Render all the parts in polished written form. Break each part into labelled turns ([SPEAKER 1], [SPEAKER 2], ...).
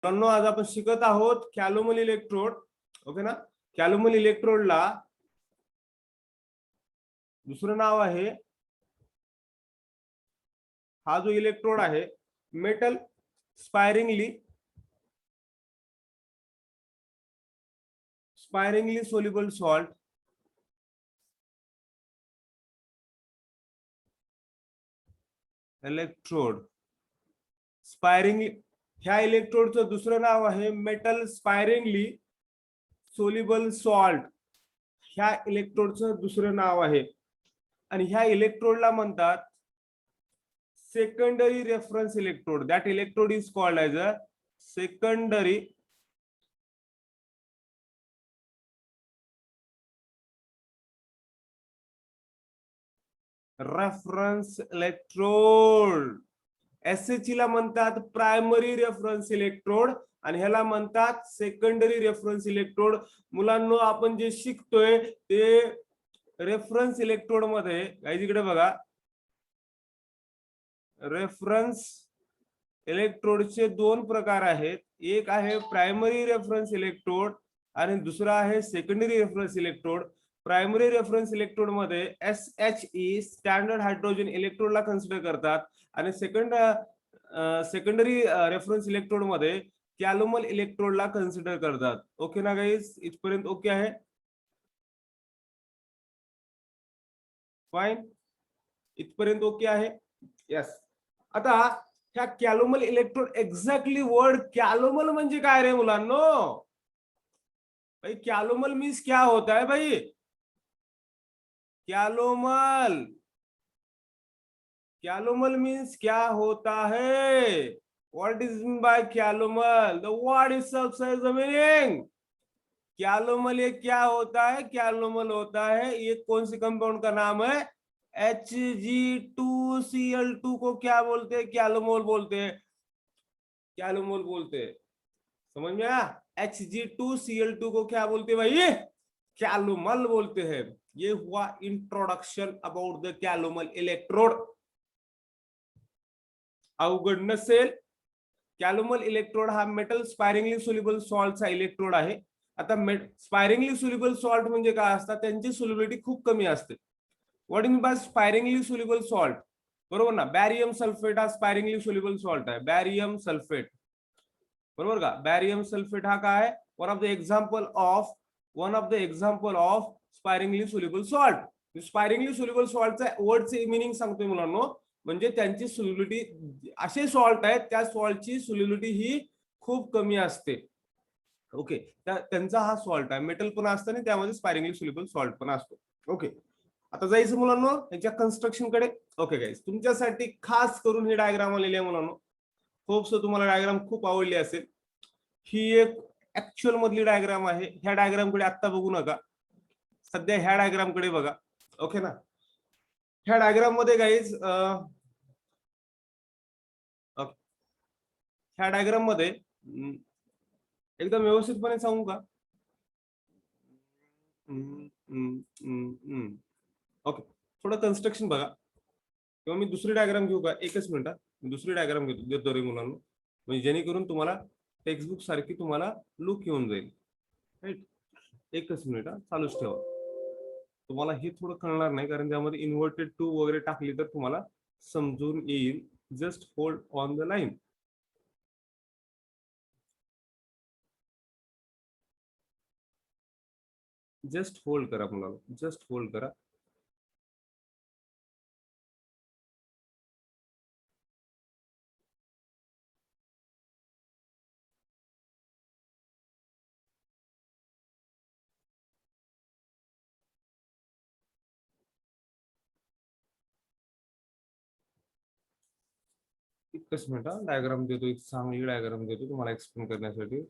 [SPEAKER 1] आज आपण शिकत आहोत कॅलोमल इलेक्ट्रोड. ओके ना. कॅलोमल इलेक्ट्रोडला दुसरं नाव आहे, हा जो इलेक्ट्रोड आहे मेटल स्पायरिंगली सोल्युबल सॉल्ट इलेक्ट्रोड. स्पायरिंगली ह्या इलेक्ट्रोडचं दुसरं नाव आहे मेटल स्पायरिंगली सोल्युबल सॉल्ट. ह्या इलेक्ट्रोडचं दुसरं नाव आहे आणि ह्या इलेक्ट्रोडला म्हणतात secondary reference electrode. That electrode is called as a secondary reference electrode. SH ला म्हणतात प्रायमरी रेफरन्स इलेक्ट्रोड आणि ह्याला म्हणतात सेकंडरी रेफरन्स इलेक्ट्रोड. मुलांनो आपण जे शिकतोय ते रेफरन्स इलेक्ट्रोड मध्ये काही इकडे बघा, रेफरन्स इलेक्ट्रोडचे दोन प्रकार आहेत. एक आहे प्रायमरी रेफरन्स इलेक्ट्रोड आणि दुसरा आहे secondary reference electrode. Primary reference electrode मध्ये SHE स्टँडर्ड हायड्रोजन इलेक्ट्रोडला कन्सिडर करतात आणि सेकंडरी रेफरन्स इलेक्ट्रोड मध्ये कॅलोमल इलेक्ट्रोडला कन्सिडर करतात. ओके ना गाईज, इथपर्यंत ओके आहे? फाईन, इथपर्यंत ओके आहे? यस. आता ह्या कॅलोमल इलेक्ट्रोड एक्झॅक्टली वर्ड कॅलोमल म्हणजे काय रे मुलांनो? भाई कॅलोमल मीन्स क्या होता है भाई? कॅलोमल, कॅलोमल मीन्स क्या होता है? What is mean by calomel? The word itself says the meaning. Calomel ये क्या होता है? कॅलोमल होता है ये कौन सी कंपाउंड का नाम है? Hg2Cl2 को क्या बोलते हैं? कॅलोमल बोलते हैं. कॅलोमल बोलते हैं. समझ में आया? Hg2Cl2 को क्या बोलते हैं भाई? कॅलोमल बोलते हैं. ये हुआ इंट्रोडक्शन अबाउट द कॅलोमल इलेक्ट्रोड. अवघड नसेल. कॅलोमल इलेक्ट्रोड हा मेटल स्पायरिंगली सोल्युबल सॉल्टचा इलेक्ट्रोड आहे. आता स्पायरिंगली सोल्युबल सॉल्ट म्हणजे काय असतात? त्यांची सोल्युबिलिटी खूप कमी असते. What is by sparingly soluble salt? बरोबर ना. बॅरियम सल्फेट हा स्पायरिंगली सोल्युबल सॉल्ट आहे. बॅरियम सल्फेट, बरोबर का? बॅरियम सल्फेट हा काय? One of the example of sparingly soluble सॉल्ट. स्पायरिंगली सोल्युबल सॉल्टचा वर्डचे मिनिंग सांगतोय मुलांनो. म्हणजे त्यांची सोल्युबिलिटी, असे सॉल्ट आहेत त्या सॉल्टची सोल्युबिलिटी ही खूप कमी असते. ओके, त्यांचा हा सॉल्ट आहे. मेटल पण असतं आणि त्यामध्ये स्पायरिंगली सोल्युबल सॉल्ट पण असतो. ओके, आता जायचं मुलांनो याच्या कन्स्ट्रक्शन कडे. ओके गाईज, तुमच्यासाठी खास करून ही डायग्राम आलेली आहे मुलांनो. होप सो तुम्हाला डायग्राम खूप आवडली असेल. ही एक ऍक्च्युअल मधली डायग्राम आहे. ह्या डायग्राम कडे आता बघू नका, सध्या ह्या डायग्राम कडे बघा. ओके ना. ह्या डायग्राम मध्ये गाईज, ह्या डायग्राम मध्ये एकदम व्यवस्थितपणे सांगू का? ओके, थोडं कन्स्ट्रक्शन बघा किंवा मी दुसरी डायग्राम घेऊ का? एकच मिनिट, दुसरी डायग्राम देतो रे मुलांनो, म्हणजे जेणेकरून तुम्हाला टेक्स्टबुक सारखी तुम्हाला लुक येऊन जाईल. राईट, एकच मिनिट, चालूच ठेवा. तुम्हाला हे थोडं कळणार नाही कारण त्यामध्ये इन्व्हर्टेड टू वगैरे टाकली तर तुम्हाला समजून येईल. Just hold on the line. Just hold करा मुलांनो, जस्ट होल्ड करा. एकच मिनिट, डायग्राम देतो, एक चांगली डायग्राम देतो तुम्हाला एक्सप्लेन करण्यासाठी.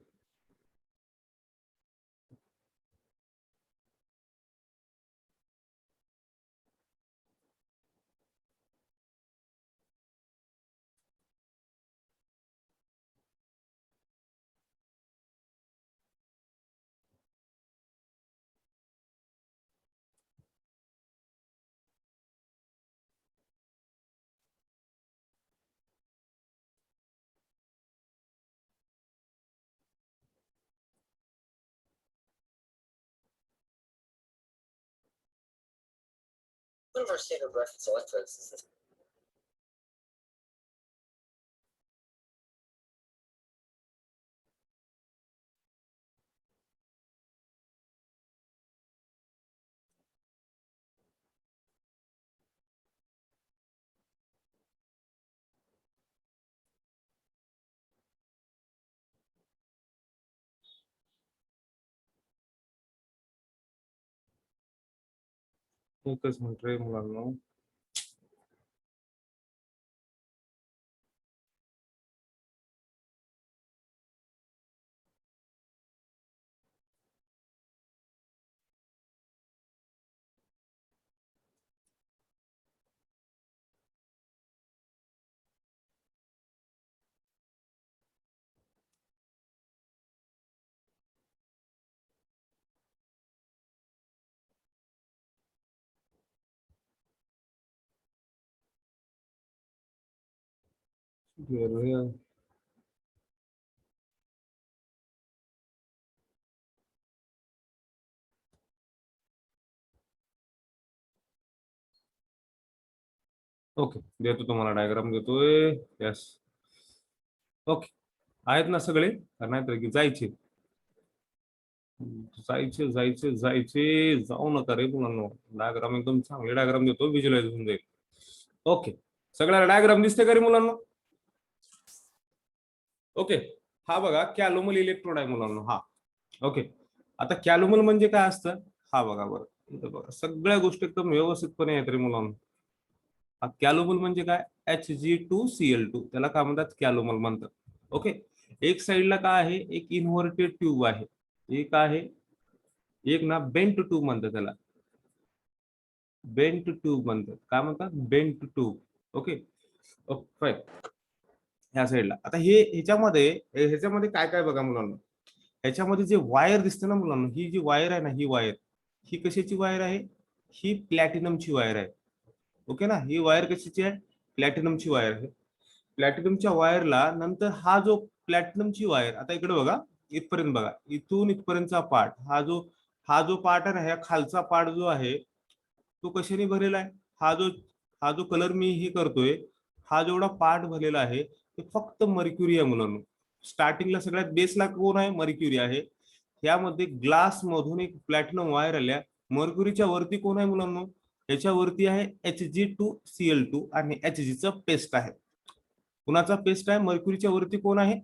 [SPEAKER 2] One of our standard reference electrodes is this.
[SPEAKER 1] एकच मिनिट रे मुलांनो. ओके, देतो तुम्हाला डायग्राम देतोय. Yes, okay. आहेत ना सगळे? नाहीतर की जायचे जायचे जायचे जायचे जाऊ नका रे मुलांनो. डायग्राम एकदम चांगले डायग्राम देतो, व्हिज्युअलाइज होऊन जाईल. ओके, सगळ्याला डायग्राम दिसते का रे मुलांनो? ओके, हा बघा कॅलोमल इलेक्ट्रोड आहे मुलांनो. हा ओके. आता कॅलोमल म्हणजे काय असतं? हा बघा बरं, इथं बघा सगळ्या गोष्टी एकदम व्यवस्थितपणे आहेत रे मुलांनो. हा कॅलोमल म्हणजे काय? Hg2Cl2, त्याला काय म्हणतात? कॅलोमल म्हणतात. ओके, एक साइडला काय आहे? एक इन्व्हर्टेड ट्यूब आहे, एक आहे, एक ना बेंट ट्यूब म्हणतात त्याला. बेंट ट्यूब म्हणतात. काय म्हणतात? Bent tube. ओके ओके, ह्या साइडला. आता हे ह्याच्यामध्ये काय काय बघा मुलांना. ह्याच्यामध्ये जे वायर दिसते ना मुलांना, ही जी वायर आहे ना, ही वायर, ही कशाची वायर आहे? ही प्लॅटिनमची वायर आहे. ओके ना, ही वायर कशाची आहे? प्लॅटिनमची वायर आहे. प्लॅटिनमच्या वायरला नंतर हा जो प्लॅटिनमची वायर, आता इकडे बघा, इथपर्यंत बघा, इथून इथपर्यंतचा पार्ट, हा जो पार्ट आहे ना, ह्या खालचा पार्ट जो आहे तो कशाने भरलेला आहे? हा जो कलर मी हे करतोय, हा जेवढा पार्ट भरलेला आहे ते फक्त मर्क्युरी आहे मुलांनो. स्टार्टिंगला सगळ्यात बेसला कोण आहे? मर्क्युरी आहे. यामध्ये ग्लास मधून एक प्लॅटिनम वायर आल्या. मर्क्युरीच्या वरती कोण आहे मुलांनो? याच्यावरती आहे Hg2Cl2 आणि Hgचं पेस्ट आहे. कुणाचा पेस्ट आहे? मर्क्युरीच्या वरती कोण आहे?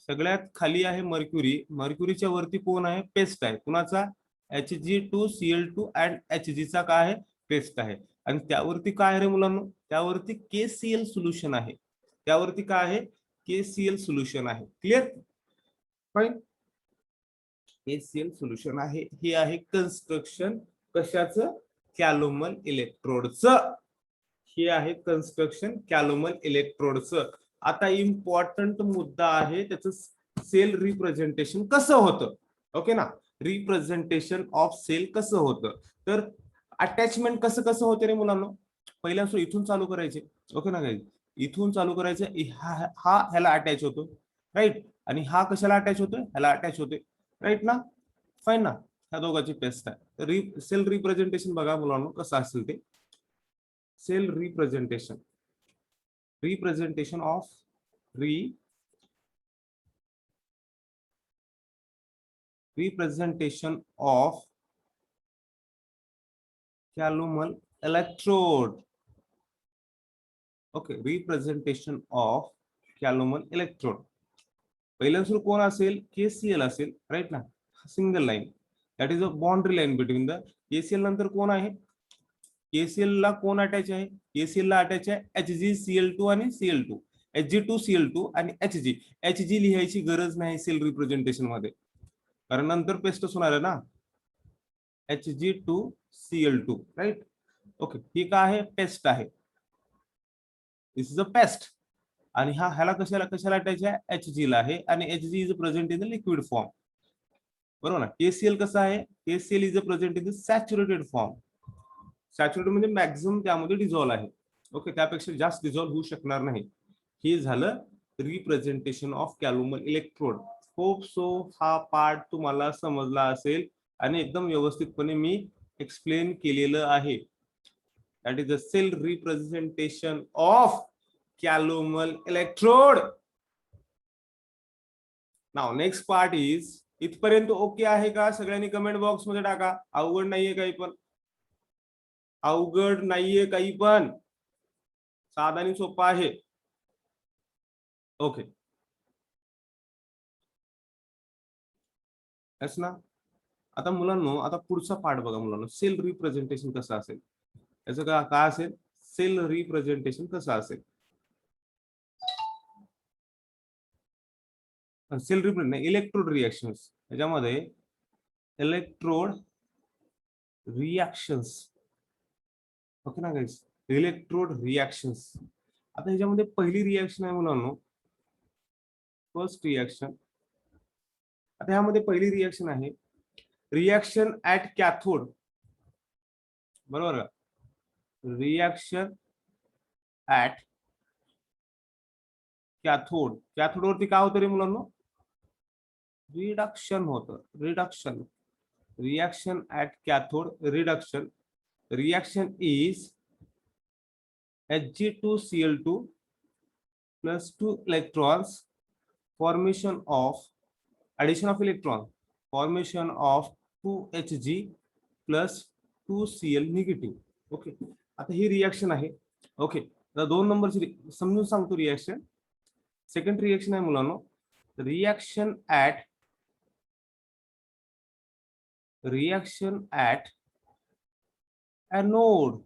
[SPEAKER 1] सगळ्यात खाली आहे मर्क्युरी. मर्क्युरीच्या वरती कोण आहे? पेस्ट आहे. कुणाचा? Hg2Cl2 अँड Hgचा काय आहे? पेस्ट आहे. आणि त्यावरती काय आहे रे मुलांनो? त्यावरती KCl सोल्युशन आहे. त्यावरती काय आहे? KCl सोल्युशन आहे. क्लिअर? फाईन. KCl सोल्युशन आहे. हे आहे कन्स्ट्रक्शन कशाचं? कॅलोमल इलेक्ट्रोडचं. हे आहे कन्स्ट्रक्शन कॅलोमल इलेक्ट्रोडचं. आता इम्पॉर्टंट मुद्दा आहे, त्याचं सेल रिप्रेझेंटेशन कसं होतं. ओके ना, रिप्रेझेंटेशन ऑफ सेल कसं होतं. तर अटॅचमेंट कसं कसं होते रे मुलांनो? पहिल्या इथून चालू करायचे. ओके ना गाईज, इथून चालू करायचं. हा ह्याला अटॅच होतो, राईट. आणि हा कशाला अटॅच होतोय? ह्याला अटॅच होतोय, राईट ना. फाईन ना, ह्या दोघांची पेस्ट आहे. सेल रिप्रेझेंटेशन बघा मुलांनो कसं असेल ते. Cell representation of representation of calomel electrode. Okay, representation of calomel electrode. पहिल्या सुरू कोण असेल? KCl असेल, राईट ना. Single line, that is a boundary line between the. KCl नंतर कोण आहे? KCl ला कोण अटॅच आहे? KCl ला अटॅच आहे HgCl2 आणि Cl2. Hg2Cl2 आणि Hg लिहायची गरज नाही सेल रिप्रेझेंटेशन मध्ये, कारण नंतर पेस्टच होणार आहे ना. Hg2Cl2, right. ओके, ही काय आहे? पेस्ट आहे. दिस इज अ पेस्ट. आणि ह्याला कशाला अटॅच आहे? Hg ला आहे. आणि Hg is present in the liquid form, बरोबर ना. KCl कसं आहे? KCl is present in the saturated form. Saturated म्हणजे मॅक्झिमम त्यामध्ये डिझॉल्व आहे. ओके, त्यापेक्षा जास्त डिझॉल्व होऊ शकणार नाही. हे झालं representation of calomel electrode. Hope so हा पार्ट तुम्हाला समजला असेल आणि एकदम व्यवस्थितपणे मी एक्सप्लेन केलेलं आहे. that is the cell representation of calomel electrode. Now next part is, इथपर्यंत ओके आहे का? सगळ्यांनी कमेंट बॉक्स मध्ये टाका. अवघड नाहीये काही पण, अवघड नाहीये काही पण, साधा आणि सोपा आहे. ओके, यस ना. आता मुलांनो, आता पुढचा पार्ट बघा मुलांनो, सेल रिप्रेझेंटेशन कसं असेल, याचं काय असेल, सेल रिप्रेझेंटेशन कसं असेल. सेल रिप्रेझेंट नाही, इलेक्ट्रोड रिएक्शन्स, याच्यामध्ये इलेक्ट्रोड रिएक्शन्स, ओके ना गाईस, इलेक्ट्रोड रिएक्शन्स. आता ह्याच्यामध्ये पहिली रिएक्शन आहे मुलांनो, फर्स्ट रिएक्शन. आता ह्यामध्ये पहिली रिएक्शन आहे रिएक्शन ऍट कॅथोड, बरोबर का? रिएक्शन ऍट कॅथोड, कॅथोड वरती काय होतं रे मुलांनो? रिडक्शन होतं, reduction. Reaction at cathode, reduction. Reaction is Hg2Cl2 plus 2 electrons, formation of addition of electron, formation of 2Hg plus 2Cl negative. Okay, आता ही reaction आहे. Okay, तर 2 नंबरची समजून सांगतो रिएक्शन. सेकंड रिएक्शन आहे मुलांनो, रिएक्शन ऍट एनोड.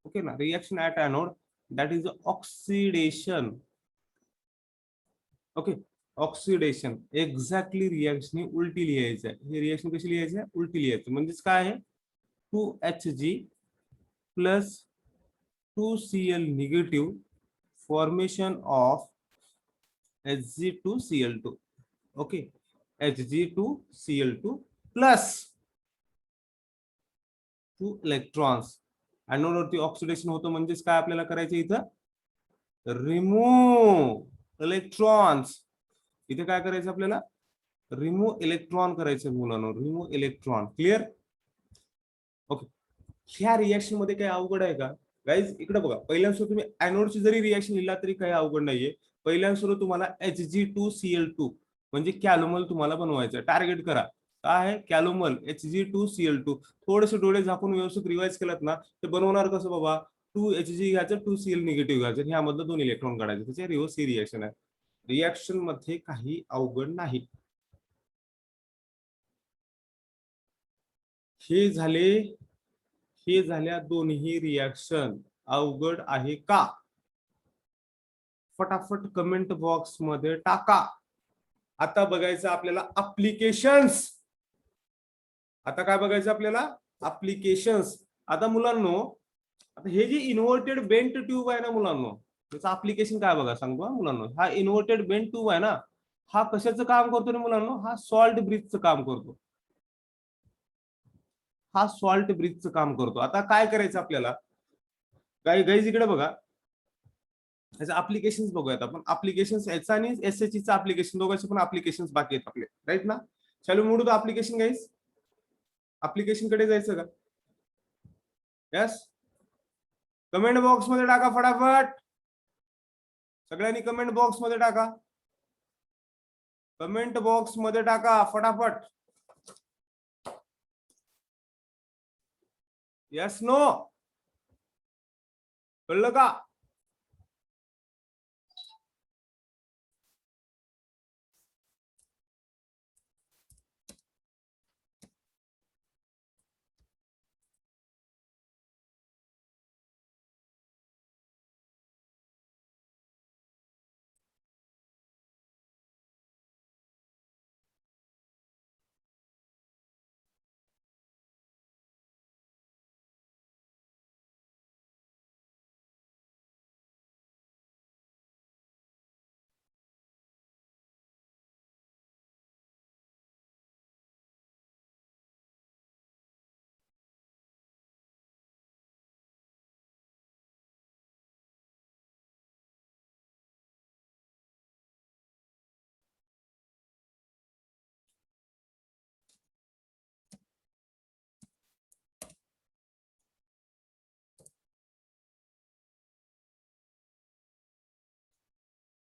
[SPEAKER 1] ओके ना, reaction at anode, that is oxidation. Okay, oxidation. Exactly reaction उलटी लिहायचं आहे. ही रिएक्शन कशी लिहायची आहे? उलटी लिहायचं. म्हणजेच काय आहे, 2Hg plus 2Cl negative, formation of Hg2Cl2. Okay, Hg2Cl2 plus 2 electrons. एनोडवरती ऑक्सिडेशन होतं, म्हणजेच काय आपल्याला करायचं इथं, रिमूव्ह इलेक्ट्रॉन्स. इथे काय करायचं आपल्याला, रिमूव्ह इलेक्ट्रॉन करायचं मुलांनो, रिमूव्ह इलेक्ट्रॉन. क्लिअर? ओके, ह्या रिएक्शन मध्ये काही अवघड आहे का गाईज? इकडे बघा, पहिल्यांदा तुम्ही एनोडची जरी रिएक्शन लिहिला तरी काही अवघड नाहीये. पहिल्यांदा तुम्हाला Hg2Cl2 म्हणजे कॅलोमल तुम्हाला बनवायचं. टार्गेट करा, काय आहे? कॅलोमल, Hg2Cl2. थोडेसे डोळे झाकून व्यवस्थित रिवाइज केलात ना, ते बनवणार कसं बाबा, 2Hg घ्यायचं, 2Cl निगेटिव्ह घ्यायचं, ह्यामधलं 2 इलेक्ट्रॉन काढायचे. त्याचे रिव्हर्स ही रिएक्शन आहे. रिएक्शन मध्ये काही अवघड नाही. हे झाल्या दोन्ही रिएक्शन. अवघड आहे का? फटाफट कमेंट बॉक्स मध्ये टाका. आता बघायचं आपल्याला अप्लिकेशन्स. आता काय बघायचं आपल्याला? अप्लिकेशन्स. आता मुलांनो, आता हे जे इन्व्हर्टेड बेंट ट्यूब आहे ना मुलांनो, त्याचं अप्लिकेशन काय बघा सांगतो हा मुलांनो. हा इन्व्हर्टेड बेंट ट्यूब आहे ना, हा कशाचं काम करतो रे मुलांनो? हा सॉल्ट ब्रिजचं काम करतो. हा सॉल्ट ब्रिजचं काम करतो. आता काय करायचं आपल्याला, गाईज इकडे बघा, याचं अप्लिकेशन्स बघूयात आपण. अप्लिकेशन्स याचा आणि SHE चा अप्लिकेशन, दोघांचे पण अप्लिकेशन्स बाकी आहेत आपले, राईट ना? चलो mood the application guys. Application कडे जायचं का? यस, कमेंट बॉक्स मध्ये टाका फटाफट. सगळ्यांनी कमेंट बॉक्स मध्ये टाका, कमेंट बॉक्स मध्ये टाका फटाफट. यस नो, कळलं का?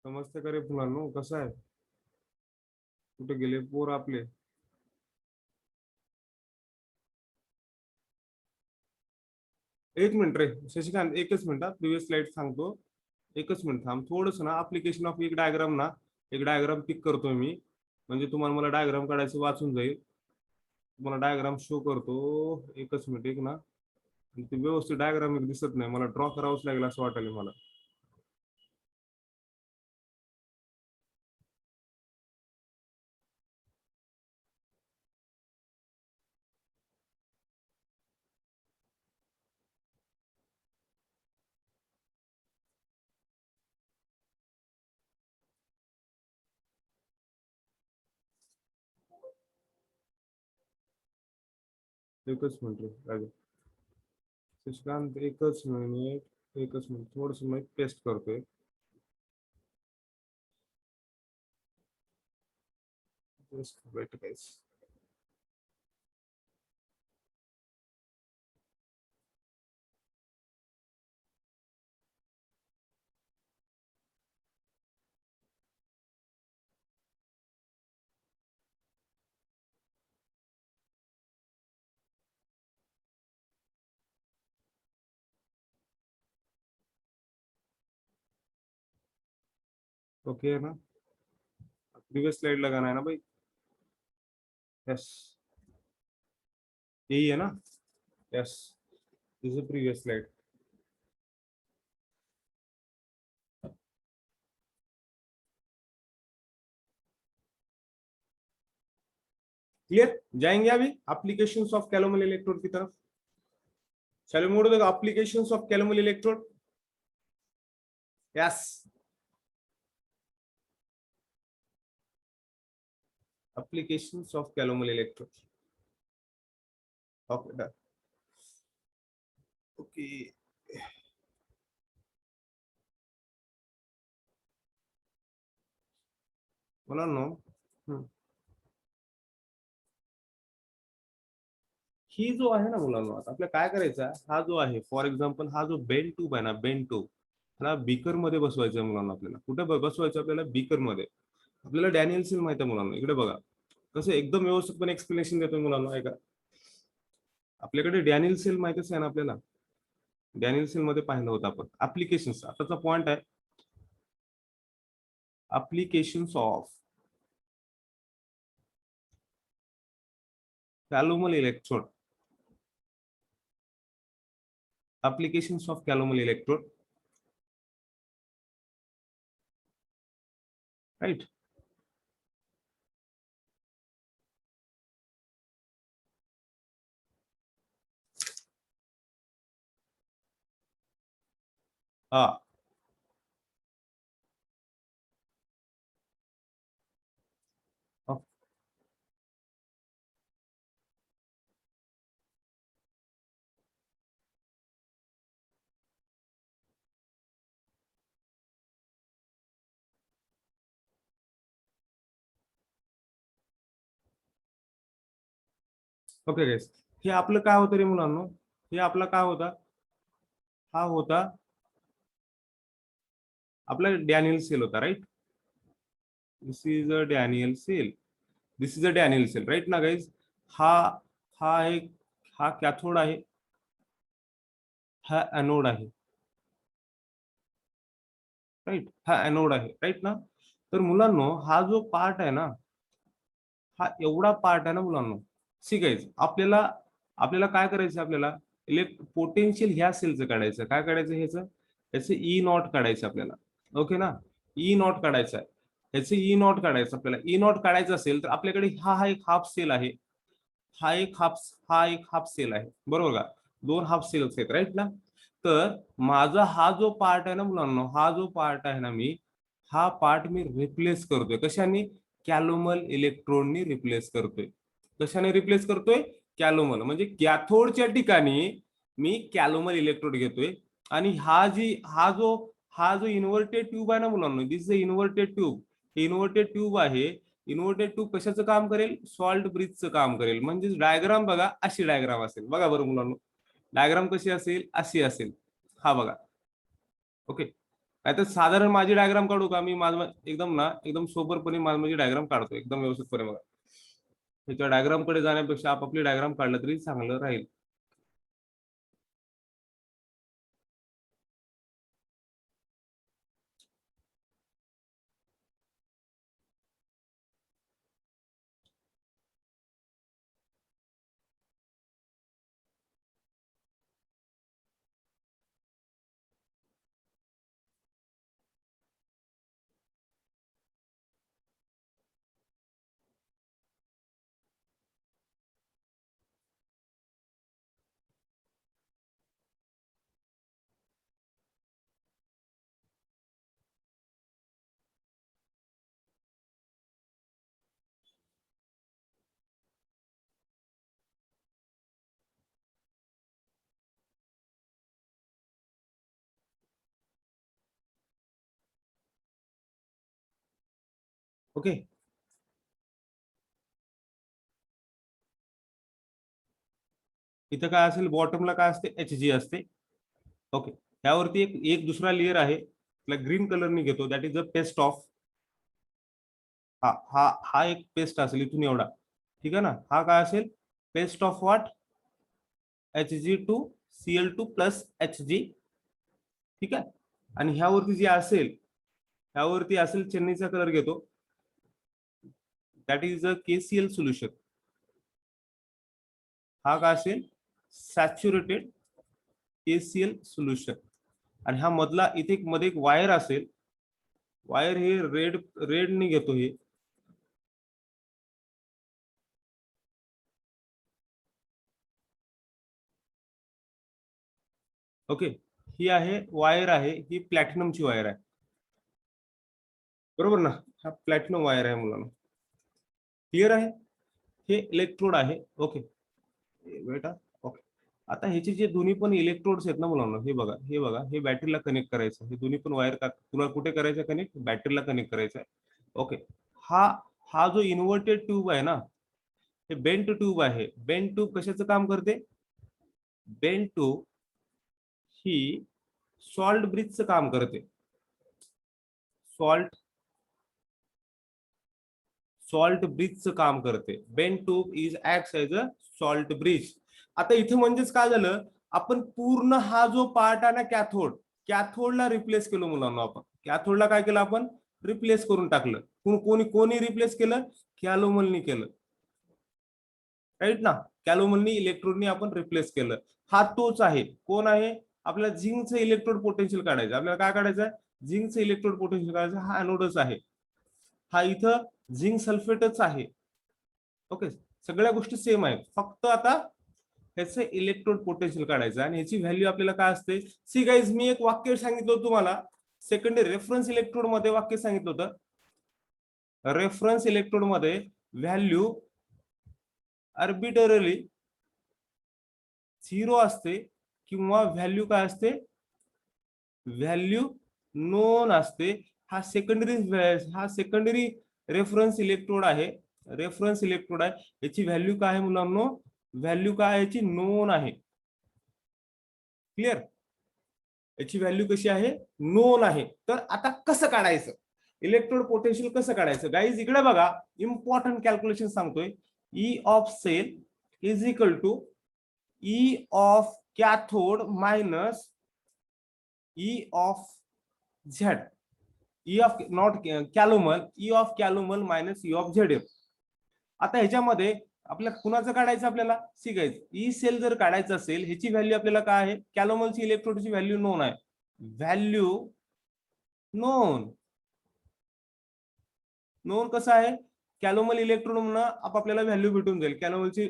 [SPEAKER 1] समजते का रे मुलांनो? कसं आहे? कुठे गेले पोर आपले? एक मिनिट रे शशिकांत, एकच मिनिट. प्रिव्हियस स्लाइड सांगतो. एकच मिनिट थांब. थोडस ना अप्लिकेशन ऑफ एक डायग्राम ना, एक डायग्राम पिक करतोय मी, म्हणजे तुम्हाला मला डायग्राम काढायचं वाचून जाईल. तुम्हाला डायग्राम शो करतो. एकच मिनिट एक ना. आणि ते व्यवस्थित डायग्राम एक दिसत नाही मला, ड्रॉ करावंच लागेल असं वाटायला मला. एकच मिनिट रे राजा. शशिकांत एकच मिनिट, एकच मिनिट, थोडस मी पेस्ट करतोय. Just wait guys. ओके है ना? प्रीवियस स्लाइड लगाना है ना भाई? यस, यही है ना? Yes, this is previous slide. Clear? जाएंगे अभी एप्लीकेशंस ऑफ कैलोमल इलेक्ट्रोड की तरफ. चलो मोड़ दो applications of calomel electrode. Yes, applications of calomel electrode. Okay, done. Okay. मुलांनो, ही जो आहे ना मुलांनो, आता आपल्याला काय करायचं, हा जो आहे फॉर एक्झाम्पल हा जो बेन ट्यूब आहे ना, बेन ट्यूब ह्याला बीकर मध्ये बसवायचं आहे मुलांना. आपल्याला कुठे बसवायचं? आपल्याला बीकर मध्ये. आपल्याला डॅनियल सेल माहिती आहे मुलांना. इकडे बघा कसं एकदम व्यवस्थितपणे एक्सप्लेनेशन देतोय मुलांना. ऐका, आपल्याकडे डॅनियल सेल माहितीच आहे ना आपल्याला. डॅनियल सेल मध्ये पाहिलं होतं आपण ऍप्लिकेशन्स. आताचा पॉइंट आहे applications of calomel electrode. Applications of calomel electrode, right? Ah, okay guys, हे आपलं काय होतं रे मुलांनो? हे आपला काय होता? हा होता आपला डॅनियल सेल होता, right? This is a Daniell cell. This is a Daniell cell, right ना गाइस? हा हा एक, हा कॅथोड आहे, हा एनोड आहे, राईट? हा एनोड आहे, राईट ना? तर मुलांनो हा जो पार्ट आहे ना, हा एवढा पार्ट आहे ना मुलांनो. ठीक आहे, आपल्याला आपल्याला काय करायचं? आपल्याला पोटेन्शियल ह्या सेलचं काढायचं. काय काढायचं? ह्याचं ई नॉट काढायचं आपल्याला. ओके ना? ई नॉट काढायचं आहे. ह्याचं ई नॉट काढायचं आपल्याला. ई नॉट काढायचं असेल तर आपल्याकडे हा एक हाफ सेल आहे, हा एक हाफ सेल आहे, बरोबर का? दोन हाफ सेल्स आहेत, राईट ना? तर माझा हा जो पार्ट आहे ना मुलांनो, हा जो पार्ट आहे ना, हा पार्ट मी रिप्लेस करतोय. कशाने? कॅलोमल इलेक्ट्रोडनी रिप्लेस करतोय. कशाने रिप्लेस करतोय? कॅलोमल. म्हणजे कॅथोडच्या ठिकाणी मी कॅलोमल इलेक्ट्रोड घेतोय. आणि हा जो इन्व्हर्टेड ट्यूब आहे ना मुलांनो, this is a inverted tube. Inverted tube आहे. इन्व्हर्टेड ट्यूब कशाचं काम करेल? सॉल्ट ब्रिजचं काम करेल. म्हणजे डायग्राम बघा, अशी डायग्राम असेल. बघा बरं मुलांनो, डायग्राम कशी असेल? अशी असेल. हा बघा, ओके. नाही तर साधारण माझी डायग्राम काढू का मी माझं एकदम ना एकदम सोबरपणे माझी डायग्राम काढतो एकदम व्यवस्थितपणे बघा. त्याच्या डायग्राम कडे जाण्यापेक्षा आपापली डायग्राम काढलं तरी चांगलं राहील. ओके. इथं काय असेल बॉटमला काय असते HG असते. ओके. त्यावरती एक एक दुसरा लेअर आहे ग्रीन कलरने घेतो that is a paste of. हा हा हा एक पेस्ट असेल इथून एवढा. ठीक आहे ना. हा काय असेल paste of what Hg2Cl2 plus Hg. ठीक आहे. आणि ह्यावरती जे असेल ह्यावरती असेल चेन्नईचा कलर घेतो that is a KCl solution. हा काय असेल सॅच्युरेटेड KCl सोल्युशन. आणि हा मधला इथे मध्ये एक वायर असेल. वायर हे रेडने घेतो हे. ओके. ही आहे वायर आहे ही प्लॅटिनमची वायर आहे. बरोबर ना. हा प्लॅटिनम वायर आहे मुलांना. क्लिअर आहे. हे इलेक्ट्रोड आहे. ओके बेटा. ओके. आता ह्याचे जे दोन्ही पण इलेक्ट्रोड्स आहेत ना मुलांना हे बघा हे बॅटरीला कनेक्ट करायचं. हे दोन्ही पण वायर तुला कुठे करायचं कनेक्ट बॅटरीला कनेक्ट करायचं आहे. ओके. हा हा जो इन्व्हर्टेड ट्यूब आहे ना हे बेंट ट्यूब आहे. बेंट ट्यूब कशाचं काम करते. बेंट ट्यूब ही सॉल्ट ब्रिजचं काम करते. सॉल्ट ब्रिजचं काम करते. Bent tube is act as a salt bridge. आता इथे म्हणजेच काय झालं आपण पूर्ण हा जो पार्ट आहे ना कॅथोडला रिप्लेस केलं मुलांना. आपण कॅथोडला काय केलं आपण रिप्लेस करून टाकलं. कोणी रिप्लेस केलं कॅलोमलनी केलं. राईट ना. कॅलोमलनी इलेक्ट्रोडनी आपण रिप्लेस केलं. हा तोच आहे. कोण आहे आपल्याला झिंकचं इलेक्ट्रोड पोटेन्शियल काढायचं. आपल्याला काय काढायचं आहे झिंकचं इलेक्ट्रोड पोटेन्शियल काढायचं. हा अॅनोडच आहे. हा इथं झिंक सल्फेटच आहे. ओके. सगळ्या गोष्टी सेम आहेत फक्त आता ह्याचं इलेक्ट्रोड पोटेन्शियल काढायचं आणि ह्याची व्हॅल्यू आपल्याला काय असते. सी गाईज मी एक वाक्य सांगितलं तुम्हाला सेकंडरी रेफरन्स इलेक्ट्रोड मध्ये वाक्य सांगितलं होतं. रेफरन्स इलेक्ट्रोड मध्ये व्हॅल्यू आर्बिटरली 0 असते किंवा व्हॅल्यू काय असते व्हॅल्यू नोन असते. हा सेकंडरी रेफरन्स इलेक्ट्रोड आहे. रेफरन्स इलेक्ट्रोड आहे. याची व्हॅल्यू काय आहे मुलांनो व्हॅल्यू काय याची नोन आहे. क्लिअर. याची व्हॅल्यू कशी आहे नोन आहे. तर आता कसं काढायचं इलेक्ट्रोड पोटेन्शियल कसं काढायचं गाईज इकडे बघा इम्पॉर्टंट कॅल्क्युलेशन सांगतोय. E of cell is equal to E of cathode minus E of Z. E of naught calomel E of calomel minus E of Z. आता ह्याच्यामध्ये आपल्याला कुणाचं काढायचं आपल्याला शिकायचं. ई सेल जर काढायचं असेल ह्याची व्हॅल्यू आपल्याला काय आहे कॅलोमलची इलेक्ट्रोडची व्हॅल्यू नोन आहे. व्हॅल्यू नोन कसं आहे कॅलोमल इलेक्ट्रोड म्हणून आपल्याला व्हॅल्यू भेटून जाईल. कॅलोमलची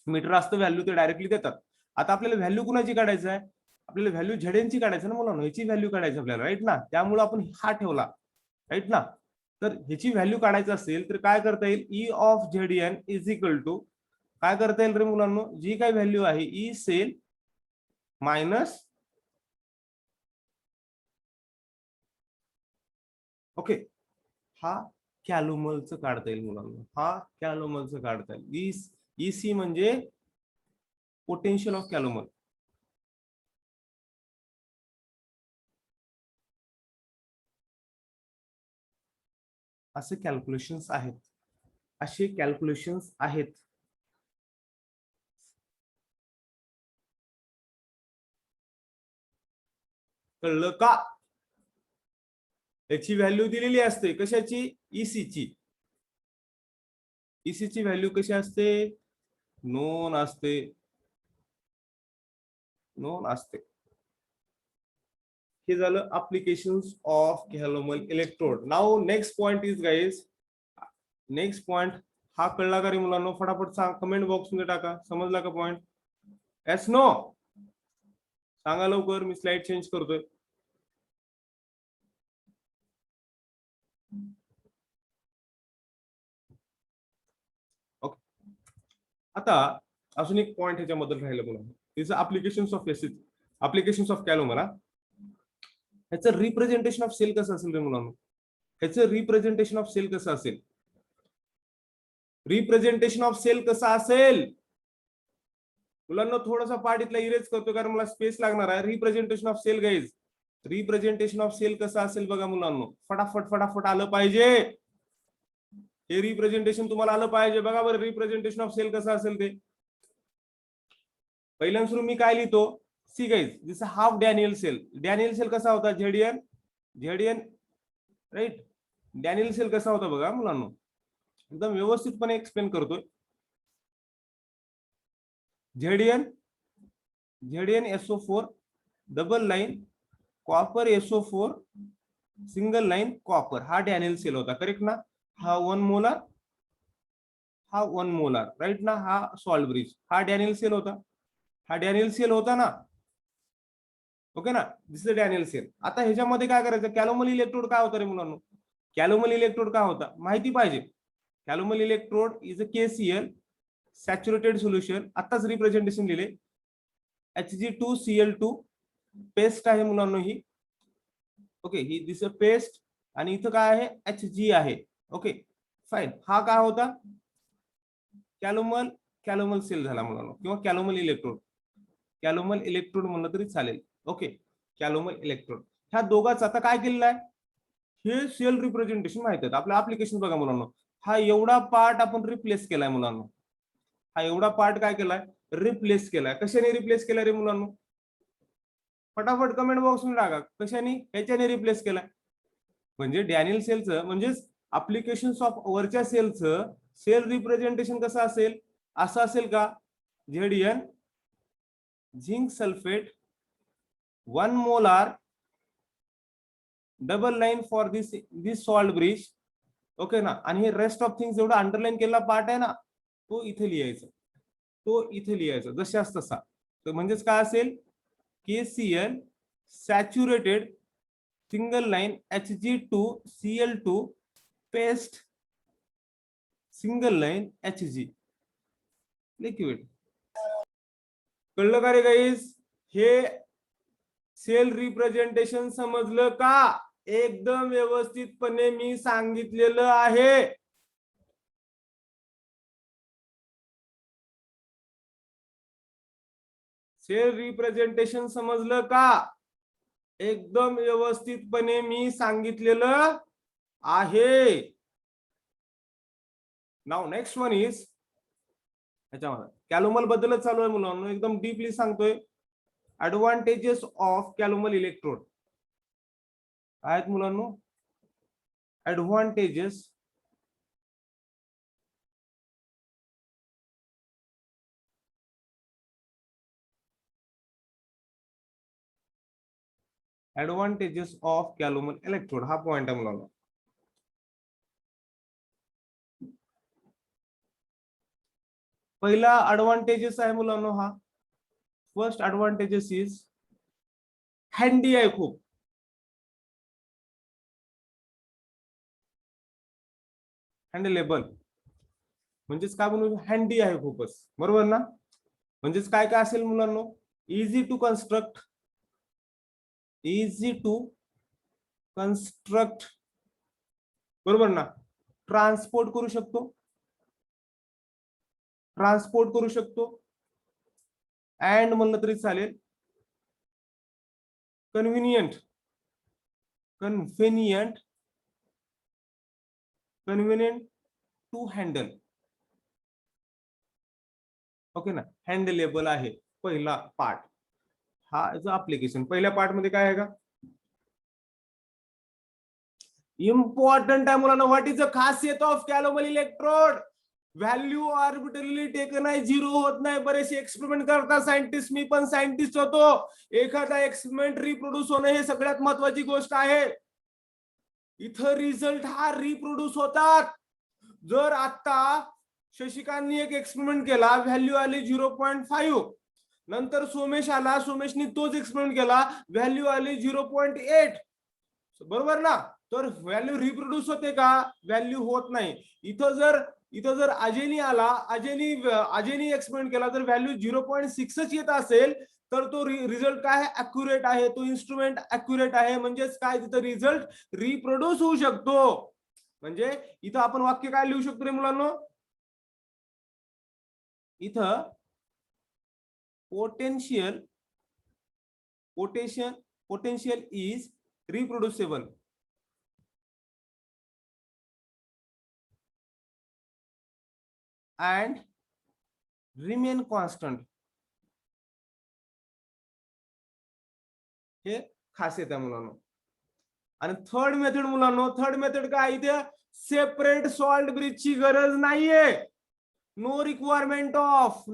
[SPEAKER 1] मीटर असतं व्हॅल्यू ते डायरेक्टली देतात. आता आपल्याला व्हॅल्यू कुणाची काढायचं आहे आपल्याला व्हॅल्यू झेडेनची काढायचं ना मुलांना. ह्याची व्हॅल्यू काढायची आपल्याला राईट ना. त्यामुळे आपण हा ठेवला राईट ना. तर ह्याची व्हॅल्यू काढायचं असेल तर काय करता येईल E of Z N is equal to काय करता येईल रे मुलांना जी काय व्हॅल्यू आहे ई सेल मायनस ओके हा कॅलोमलचं काढता येईल मुलांना. हा कॅलोमलचं काढता येईल. ईसी म्हणजे पोटेन्शियल ऑफ कॅलोमल. असे कॅल्क्युलेशन्स आहेत, असे कॅल्क्युलेशन्स आहेत. कळलं का? याची व्हॅल्यू दिलेली असते कशाची? ईसीची. ईसीची व्हॅल्यू कशी असते? नोन असते, नोन असते. हे झालं applications of galvanic electrode. Now next point is guys, next point हा कळला का रे मुलांनो? फटाफट सांग, कमेंट बॉक्स मध्ये टाका. समजला का पॉइंट? येस नो सांगा लवकर, मी स्लाइड चेंज करतोय. ओके, आता अजून एक पॉइंट ह्याच्याबद्दल राहिलं मुलांनो, is applications of acid, applications of calomel. ह्याचं रिप्रेझेंटेशन ऑफ सेल कसं असेल रे मुलांनो? ह्याचं रिप्रेझेंटेशन ऑफ सेल कसं असेल? रिप्रेझेंटेशन ऑफ सेल कसं असेल मुलांना? थोडासा पार्ट इथला इरेज करतो कारण मला स्पेस लागणार आहे. Representation of cell guys, representation of cell कसं असेल बघा मुलांनो, फटाफट फटाफट आलं पाहिजे. हे रिप्रेझेंटेशन तुम्हाला आलं पाहिजे. बघा बरं रिप्रेझेंटेशन ऑफ सेल कसं असेल ते. पहिल्यांदा सुरू मी काय लिहितो? See guys, this half Daniell cell. Daniell cell कसा होता? Z N, Z N right. Daniell cell कसा होता बघा मुलांनो, एकदम व्यवस्थितपणे एक्सप्लेन करतोय. Z N, Z N SO4 double line copper SO4 single line copper, हा डॅनियल सेल होता. करेक्ट ना? हा 1 मोलार, हा 1 मोलार राईट ना? हा सॉल्ट ब्रिज, हा डॅनियल सेल होता. हा डॅनियल सेल होता ना? ओके ना? दिस इज डॅनियल सेल. आता ह्याच्यामध्ये काय करायचं? कॅलोमल इलेक्ट्रोड काय होतं रे मुलांनो? कॅलोमल इलेक्ट्रोड काय होता माहिती पाहिजे. Calomel electrode is a KCl saturated solution. आताच रिप्रेझेंटेशन लिहिले, Hg2Cl2 पेस्ट आहे मुलांनो ही. ओके, ही दिस पेस्ट आणि इथं काय आहे? Hg आहे. Okay fine. हा काय होता? कॅलोमल, कॅलोमल सेल झाला मुलांनो, किंवा कॅलोमल इलेक्ट्रोड. कॅलोमल इलेक्ट्रोड म्हणलं तरी चालेल. Okay, calomel electrode. ह्या दोघांचं आता काय केलेलं आहे? हे सेल रिप्रेझेंटेशन माहित आहे. आपलं ऍप्लिकेशन बघा मुलांनो, हा एवढा पार्ट आपण रिप्लेस केलाय मुलांनो. हा एवढा पार्ट काय केलाय? रिप्लेस केलाय. कशाने रिप्लेस केलाय रे मुलांनो? फटाफट कमेंट बॉक्स मध्ये टाका. कशाने? ह्याच्याने रिप्लेस केलाय. म्हणजे डॅनियल सेलचं, म्हणजेच अप्लिकेशन्स ऑफ वरच्या सेलचं सेल रिप्रेझेंटेशन कसं असेल? असं असेल का? Z N zinc sulphate 1 molar double line for this salt bridge. Okay ना? आणि हे रेस्ट ऑफ थिंग्स जेवढा अंडरलाईन केलेला पार्ट आहे ना, तो इथे लिहायचा, तो इथे लिहायचा जशाच तसा. तर म्हणजेच काय असेल? KCl saturated single line Hg2Cl2 paste single line Hg liquid. कळलं का रे गाईज? हे सेल रिप्रेझेंटेशन समजलं का? एकदम व्यवस्थितपणे मी सांगितलेलं आहे. सेल रिप्रेझेंटेशन समजलं का? एकदम व्यवस्थितपणे मी सांगितलेलं आहे. नाउ नेक्स्ट वन इज, ह्याच्यामध्ये कॅलोमल बद्दलच चालू आहे मुलांना, एकदम डीपली सांगतोय. ऍडव्हान्टेजेस ऑफ कॅलोमल इलेक्ट्रोड काय आहेत मुलांनो? Advantages advantages of calomel electrode, हा पॉइंट आहे मुलांना. पहिला ऍडव्हान्टेजेस आहे मुलांनो हा. फर्स्ट ऍडव्हान्टेजेस इज हँडी आहे खूप. हँडलेबल म्हणजेच काय म्हणू? हँडी आहे खूपच, बरोबर ना? म्हणजेच काय काय असेल मुलांनो? Easy to construct, easy to construct, बरोबर ना? ट्रान्सपोर्ट करू शकतो, ट्रान्सपोर्ट करू शकतो. अँड म्हणलं तरी चालेल. Convenient, convenient convenient to handle. Okay ना, हँडलेबल आहे पहिला पार्ट. हा ऍप्लिकेशन पहिल्या पार्ट मध्ये काय आहे का, इम्पॉर्टंट आहे मुलांना. व्हॉट इज द खासियत of calomel electrode? Value arbitrarily taken आहे, झिरो होत नाही. बरेचसे एक्सपेरिमेंट करतात सायंटिस्ट, मी पण सायंटिस्ट होतो. एखादा एक्सपेरिमेंट रिप्रोड्यूस होणं हे सगळ्यात महत्वाची गोष्ट आहे. इथं रिझल्ट हा रिप्रोड्यूस होतात. जर आता शशिकांतनी एक एक्सपेरिमेंट केला, व्हॅल्यू आली 0.5. नंतर सोमेश आला, सोमेशनी तोच एक्सपेरिमेंट केला, व्हॅल्यू आली 0.8. बरोबर ना. तर व्हॅल्यू रिप्रोड्यूस होते का? व्हॅल्यू होत नाही. इथं जर अजयनी आला, अजयनी एक्सपेरिमेंट केला, तर व्हॅल्यू 0.6 येत असेल तर तो रिझल्ट काय आहे? अॅक्युरेट आहे. तो इन्स्ट्रुमेंट अॅक्युरेट आहे. म्हणजेच काय, तिथं रिझल्ट रिप्रोड्यूस होऊ शकतो. म्हणजे इथं आपण वाक्य काय लिहू शकतो रे मुलांनो? इथं potential is reproducible and remain constant. हे खासियत आहे मुलांनो. आणि थर्ड मेथड मुलांनो, थर्ड मेथड काय, इथे सेपरेट सॉल्ट ब्रिजची गरज नाहीये. No requirement of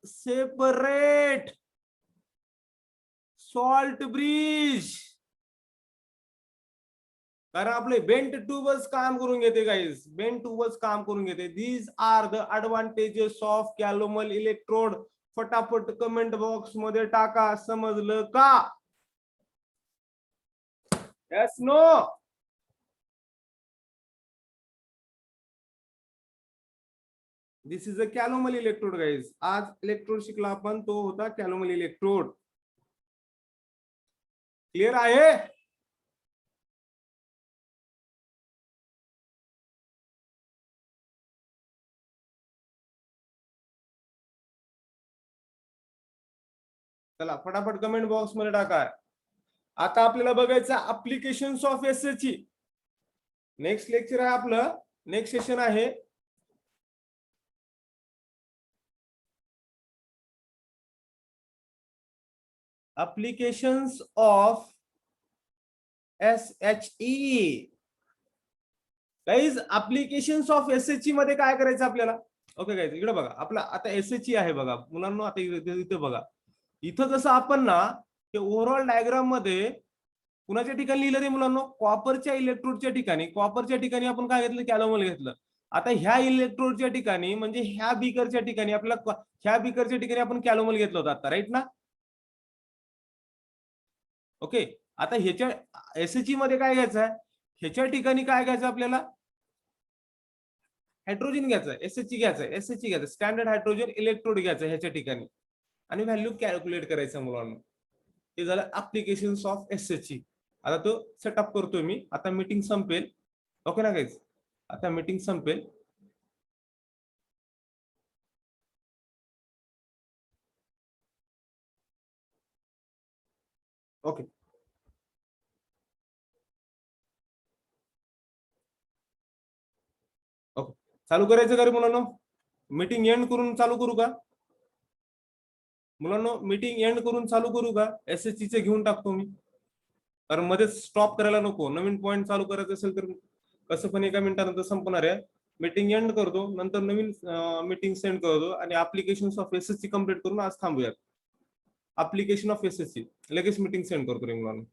[SPEAKER 1] separate salt bridge. कारण आपले बेंट ट्यूबच काम करून घेते गाईज, बेंट ट्यूबच काम करून घेते. These are the advantages of calomel electrode. फटाफट कमेंट बॉक्स मध्ये टाका, समजलं का? Yes no? This is a calomel electrode guys. आज इलेक्ट्रोड शिकला आपण, तो होता कॅलोमल इलेक्ट्रोड. क्लिअर आहे? चला फटाफट कमेंट बॉक्स मध्ये टाका. आता आपल्याला बघायचं applications of SHE. Next lecture आहे आपलं, नेक्स्ट सेशन आहे applications of SHE. Guys applications of SHE मध्ये काय करायचं आपल्याला? ओके गाईज, इकडे बघा, आपला आता एसएचई आहे बघा मुलांना. आता इथे बघा, इथं जसं आपण ना ते ओव्हरऑल डायग्राम मध्ये कुणाच्या ठिकाणी लिहिलं रे मुलांनो? कॉपरच्या इलेक्ट्रोडच्या ठिकाणी. कॉपरच्या ठिकाणी आपण काय घेतलं? कॅलोमल घेतलं. आता ह्या इलेक्ट्रोडच्या ठिकाणी म्हणजे ह्या बीकरच्या ठिकाणी आपल्याला, ह्या बीकरच्या ठिकाणी आपण कॅलोमल घेतलं होतं आता, राईट ना? ओके. आता ह्याच्या एसएचई मध्ये काय घ्यायचं आहे? ह्याच्या ठिकाणी काय घ्यायचं आपल्याला? हायड्रोजन घ्यायचं, एसएचई घ्यायचं, एसएचई घ्यायचं, स्टँडर्ड हायड्रोजन इलेक्ट्रोड घ्यायचं ह्याच्या ठिकाणी आणि व्हॅल्यू कॅल्क्युलेट करायचं मुलांना. हे झालं ऍप्लिकेशन्स ऑफ एसएचई. आता तो सेटअप करतोय मी. आता मीटिंग संपेल. ओके ना गाईज? आता मीटिंग संपेल. ओके, ओके, चालू करायचं का रे मुलांनो? मीटिंग एंड करून चालू करू का मुलांनो? मीटिंग एंड करून चालू करू का? एसएचई चे घेऊन टाकतो मी, कारण मध्ये स्टॉप करायला नको. नवीन पॉईंट चालू करायचं असेल तर कसं पण एका मिनिटानंतर संपणार आहे. मीटिंग एंड करतो, नंतर नवीन मीटिंग सेंड करतो आणि ऍप्लिकेशन्स ऑफ एसएचई कंप्लीट करून आज थांबूयात. ऍप्लिकेशन ऑफ एसएचई लगेच मीटिंग सेंड करतो रे मुलांना.